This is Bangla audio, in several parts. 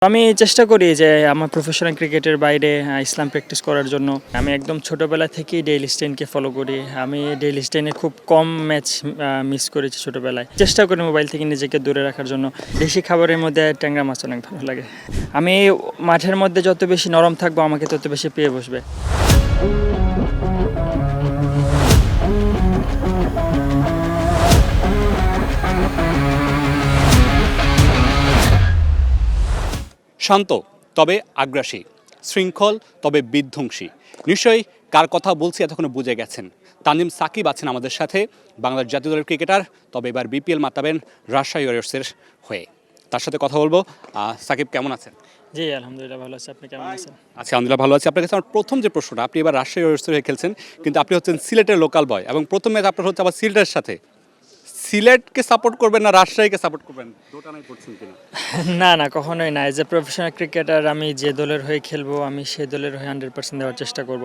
আমি চেষ্টা করি যে আমার প্রফেশনাল ক্রিকেটের বাইরে ইসলাম প্র্যাকটিস করার জন্য। আমি একদম ছোটোবেলা থেকেই ডেইলি স্টেনকে ফলো করি। আমি ডেইলি স্টেনে খুব কম ম্যাচ মিস করেছি ছোটোবেলায়। চেষ্টা করি মোবাইল থেকে নিজেকে দূরে রাখার জন্য। দেশি খাবারের মধ্যে ট্যাংরা মাছ অনেক ভালো লাগে। আমি মাঠের মধ্যে যত বেশি নরম থাকবো আমাকে তত বেশি পেয়ে বসবে। শান্ত তবে আগ্রাসী, শৃঙ্খল তবে বিধ্বংসী। নিশ্চয়ই কার কথা বলছি এতক্ষণে বুঝে গেছেন। তানজিম সাকিব আছেন আমাদের সাথে, বাংলার জাতীয় দলের ক্রিকেটার, তবে এবার বিপিএল মাতাবেন রাজশাহী ওয়ারিয়র্সের হয়ে। তার সাথে কথা বলবো। সাকিব কেমন আছেন? জি আলহামদুলিল্লাহ ভালো আছি। আপনি কেমন আছেন? আচ্ছা, আলহামদুলিল্লাহ ভালো আছি। আপনার কাছে আমার প্রথম যে প্রশ্নটা, আপনি এবার রাজশাহী ওয়ারিয়র্সের হয়ে খেলছেন, কিন্তু আপনি হচ্ছেন সিলেটের লোকাল বয়, এবং প্রথম ম্যাচ আপনার হচ্ছে আবার সিলেটের সাথে। সিলেটকে সাপোর্ট করবেন না রাজশাহীকে সাপোর্ট করবেন, দোটানায় পড়ছেন কিনা? না কখনোই না। এজ এ প্রফেশনাল ক্রিকেটার আমি যে দলের হয়ে খেলবো আমি সেই দলের হয়ে 100% দেওয়ার চেষ্টা করব।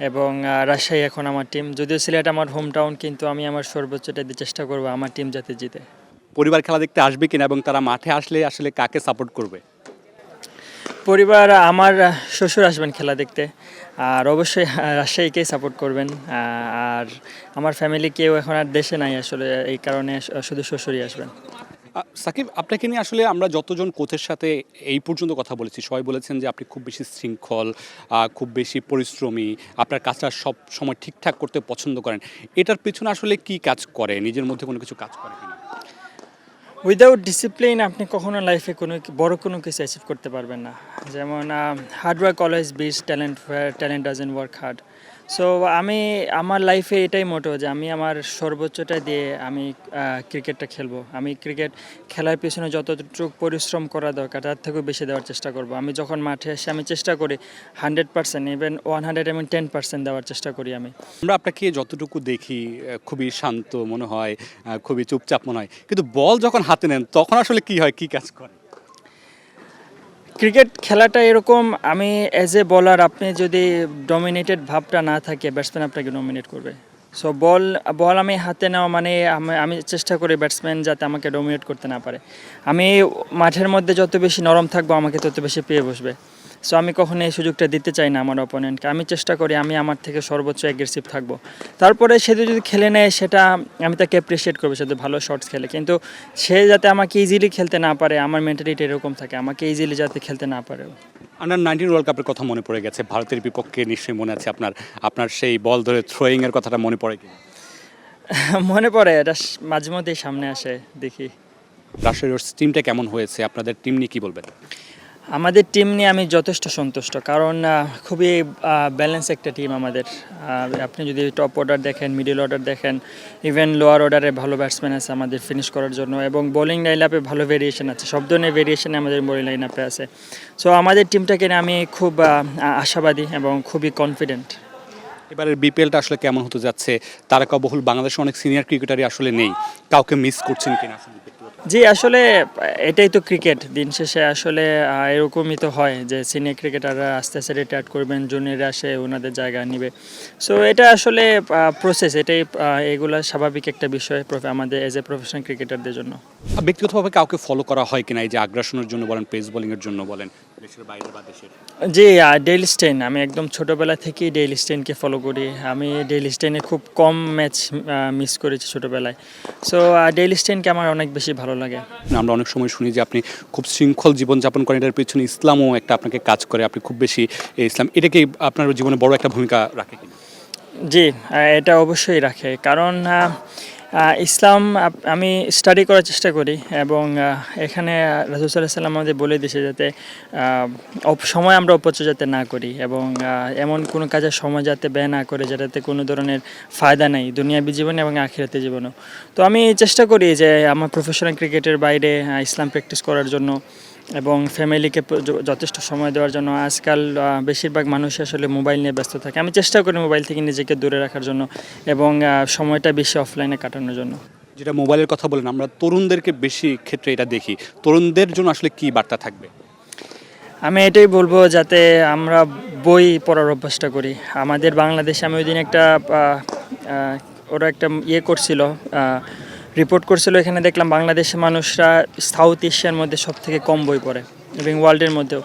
এবং রাজশাহী এখন আমার টিম, যদিও সিলেট আমার হোম টাউন, কিন্তু আমি আমার সর্বোচ্চটা দিয়ে চেষ্টা করব আমার টিম যাতে জিতে। পরিবার খেলা দেখতে আসবে কিনা, এবং তারা মাঠে আসলে আসলে কাকে সাপোর্ট করবে? পরিবার আমার শ্বশুর আসবেন খেলা দেখতে, আর অবশ্যই রাজশাহীকেই সাপোর্ট করবেন। আর আমার ফ্যামিলি কেউ এখন আর দেশে নাই আসলে, এই কারণে শুধু শ্বশুরই আসবেন। সাকিব, আপনাকে নিয়ে আসলে আমরা যতজন কোচের সাথে এই পর্যন্ত কথা বলেছি, সবাই বলেছেন যে আপনি খুব বেশি শৃঙ্খল, খুব বেশি পরিশ্রমী, আপনার কাজটা সব সময় ঠিকঠাক করতে পছন্দ করেন। এটার পেছনে আসলে কি কাজ করে, নিজের মধ্যে কোনো কিছু কাজ করে কিনা? উইদাউট ডিসিপ্লিন আপনি কখনো লাইফে বড় কোনো কিছু অ্যাচিভ করতে পারবেন না। যেমন hard work always beats talent, talent doesn't work hard. So আমি আমার লাইফে এটাই মোটো যে আমি আমার সর্বোচ্চটা দিয়ে আমি ক্রিকেটটা খেলবো। আমি ক্রিকেট খেলার পিছনে যতটুকু পরিশ্রম করা দরকার তার থেকেও বেশি দেওয়ার চেষ্টা করব। আমি যখন মাঠে এসে আমি চেষ্টা করি 100%, ইভেন 110% দেওয়ার চেষ্টা করি আমি। আমরা আপনাকে যতটুকু দেখি খুবই শান্ত মনে হয়, খুবই চুপচাপ মনে হয়, কিন্তু বল যখন হাতে নেন তখন আসলে কি হয়, কি কাজ করে? ক্রিকেট খেলাটা এরকম, আমি অ্যাজ এ বলার আপনি যদি ডমিনেটেড ভাবটা না থাকে ব্যাটসম্যান আপনাকে ডমিনেট করবে। সো বল আমি হাতে নেওয়া মানে আমি চেষ্টা করি ব্যাটসম্যান যাতে আমাকে ডমিনেট করতে না পারে। আমি মাঠের মধ্যে যত বেশি নরম থাকবো আমাকে তত বেশি পেয়ে বসবে। সো আমি কখনো এই সুযোগটা দিতে চাই না আমার অপোনেন্টকে। আমি চেষ্টা করি আমি আমার থেকে সর্বোচ্চ অ্যাগ্রেসিভ থাকবো। তারপরে সে যদি খেলে নেয় সেটা আমি তাকে অ্যাপ্রিসিয়েট করবো, সে ভালো শটস খেলে, কিন্তু সে যাতে আমাকে ইজিলি খেলতে না পারে, আমার মেন্টালিটি এরকম থাকে, আমাকে ইজিলি যাতে খেলতে না পারে। আন্ডার-19 ওয়ার্ল্ড কাপের কথা মনে পড়ে গেছে, ভারতের বিপক্ষে নিশ্চয়ই মনে আছে আপনার। আপনার সেই বল ধরে থ্রোয়িংয়ের কথাটা মনে পড়ে কি? মনে পড়ে, এটা মাঝে মধ্যেই সামনে আসে, দেখি। রাজশাহী রোডস টিমটা কেমন হয়েছে, আপনাদের টিম নিয়ে কী বলবেন? আমাদের টিম নিয়ে আমি যথেষ্ট সন্তুষ্ট, কারণ খুবই ব্যালেন্স একটা টিম আমাদের। আপনি যদি টপ অর্ডার দেখেন, মিডল অর্ডার দেখেন, ইভেন লোয়ার অর্ডারে ভালো ব্যাটসম্যান আছে আমাদের ফিনিশ করার জন্য, এবং বোলিং লাইন আপে ভালো ভেরিয়েশন আছে, সব ধরনের ভেরিয়েশনে আমাদের বোলিং লাইন আপে আছে। সো আমাদের টিমটাকে নিয়ে আমি খুব আশাবাদী এবং খুবই কনফিডেন্ট। এবারের বিপিএলটা আসলে কেমন হতে যাচ্ছে? তারকাবহুল বাংলাদেশে অনেক সিনিয়র ক্রিকেটারই আসলে নেই, কাউকে মিস করছেন কিনা? জি আসলে এটাই তো ক্রিকেট, দিন শেষে আসলে এরকমই তো হয় যে সিনিয়র ক্রিকেটাররা আস্তে আস্তে রিটায়ার করবেন, জুনিয়ররা আসে ওনাদের জায়গা নেবে। সো এটা আসলে প্রসেস, এটাই এগুলো স্বাভাবিক একটা বিষয় আমাদের এজ এ প্রফেশনাল ক্রিকেটারদের জন্য। ব্যক্তিগতভাবে কাউকে ফলো করা হয় কিনা, এই যে আগ্রাসনের জন্য বলেন, পেস বোলিংয়ের জন্য বলেন, দেশের বাইরে বা দেশের? জি ডেইলি স্টেন, আমি একদম ছোটোবেলা থেকেই ডেইলি স্টেনকে ফলো করি। আমি ডেইলি স্টেনে খুব কম ম্যাচ মিস করেছি ছোটোবেলায়। সো ডেইলি স্টেনকে আমার অনেক বেশি ভালো লাগে। আমরা অনেক সময় শুনি যে আপনি খুব শৃঙ্খল জীবনযাপন করেন, এটার পেছনে ইসলামও একটা আপনাকে কাজ করে, আপনি খুব বেশি ইসলাম, এটাকে আপনার জীবনে বড় একটা ভূমিকা রাখে কিনা? জি এটা অবশ্যই রাখে, কারণ ইসলাম আমি স্টাডি করার চেষ্টা করি, এবং এখানে রাসূল সাল্লাল্লাহু আলাইহি ওয়াসাল্লাম আমাদের বলে দিয়েছে যাতে সময় আমরা অপচয় যাতে না করি, এবং এমন কোনো কাজের সময় যাতে ব্যয় না করে যেটাতে কোনো ধরনের ফায়দা নেই দুনিয়াবী জীবনে এবং আখিরাতে জীবনেও। তো আমি চেষ্টা করি যে আমার প্রফেশনাল ক্রিকেটের বাইরে ইসলাম প্র্যাকটিস করার জন্য এবং ফ্যামিলিকে যথেষ্ট সময় দেওয়ার জন্য। আজকাল বেশিরভাগ মানুষ আসলে মোবাইল নিয়ে ব্যস্ত থাকে, আমি চেষ্টা করি মোবাইল থেকে নিজেকে দূরে রাখার জন্য এবং সময়টা বেশি অফলাইনে কাটানোর জন্য। যেটা মোবাইলের কথা বলেন, আমরা তরুণদেরকে বেশি ক্ষেত্রে এটা দেখি, তরুণদের জন্য আসলে কি বার্তা থাকবে? আমি এটাই বলবো যাতে আমরা বই পড়ার অভ্যাসটা করি। আমাদের বাংলাদেশে আমি ওই দিন একটা ওরা একটা করছিল, রিপোর্ট করছিল, এখানে দেখলাম বাংলাদেশের মানুষরা সাউথ এশিয়ার মধ্যে সব থেকে কম বই পড়ে। এবং ওয়ার্ল্ডের মধ্যেও।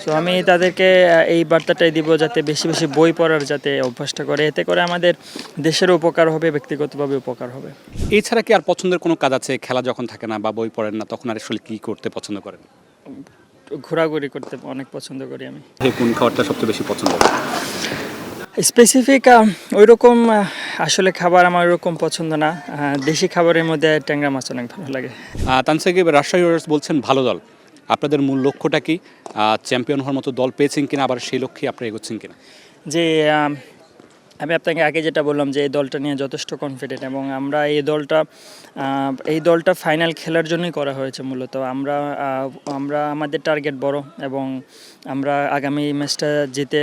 সো আমি তাদেরকে এই বার্তাটাই দিব যাতে বেশি বেশি বই পড়ার যাতে অভ্যাসটা করে, এতে করে আমাদের দেশেরও উপকার হবে, ব্যক্তিগতভাবে উপকার হবে। এছাড়া কি আর পছন্দের কোনো কাজ আছে? খেলা যখন থাকে না বা বই পড়েন না তখন আর আসলে কী করতে পছন্দ করেন? ঘোরাঘুরি করতে অনেক পছন্দ করি আমি। কোন খাবারটা সবচেয়ে বেশি পছন্দ? স্পেসিফিক ওই রকম আসলে খাবার আমার ওরকম পছন্দ না। দেশি খাবারের মধ্যে ট্যাংরা মাছ অনেক ভালো লাগে। তানসাকিব, রাজশাহী রয়্যালস বলছেন ভালো দল, আপনাদের মূল লক্ষ্যটা কি? চ্যাম্পিয়ন হওয়ার মতো দল পেয়েছেন কিনা, আবার সেই লক্ষ্যে আপনারা এগোচ্ছেন কিনা? যে আমি আপনাকে আগে যেটা বললাম যে এই দলটা নিয়ে যথেষ্ট কনফিডেন্ট, এবং আমরা এই দলটা ফাইনাল খেলার জন্যই করা হয়েছে মূলত। আমরা আমাদের টার্গেট বড়, এবং আমরা আগামী ম্যাচটা জিতে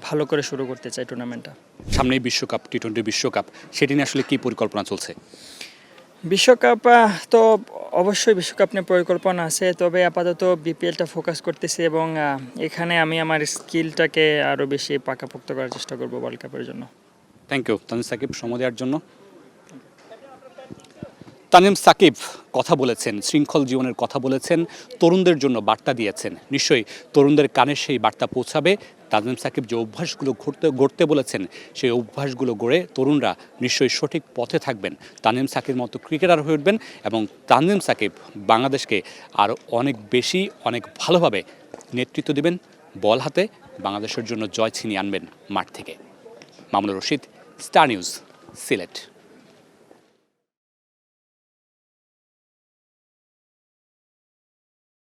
ভালো করে শুরু করতে চাই টুর্নামেন্টটা। সামনেই বিশ্বকাপ, টি-20 বিশ্বকাপ, সেটি নিয়ে আসলে কী পরিকল্পনা চলছে? বিশ্বকাপ তো অবশ্যই বিশ্বকাপ নিয়ে পরিকল্পনা আছে, তবে আপাতত বিপিএলটা ফোকাস করতেছি, এবং এখানে আমি আমার স্কিলটাকে আরও বেশি পাকাপোক্ত করার চেষ্টা করব ওয়ার্ল্ড কাপের জন্য। থ্যাংক ইউ তানজিম সাকিব সময় দেওয়ার জন্য। তানজিম সাকিব কথা বলেছেন, শৃঙ্খল জীবনের কথা বলেছেন, তরুণদের জন্য বার্তা দিয়েছেন। নিশ্চয়ই তরুণদের কানে সেই বার্তা পৌঁছাবে। তানজিম সাকিব যে অভ্যাসগুলো গড়তে বলেছেন, সেই অভ্যাসগুলো গড়ে তরুণরা নিশ্চয়ই সঠিক পথে থাকবেন, তানজিম সাকিবের মতো ক্রিকেটার হয়ে উঠবেন, এবং তানজিম সাকিব বাংলাদেশকে আরও অনেক বেশি, অনেক ভালোভাবে নেতৃত্ব দেবেন, বল হাতে বাংলাদেশের জন্য জয় ছিনিয়ে আনবেন মাঠ থেকে। Mamunur Rashid, star news, Sylhet.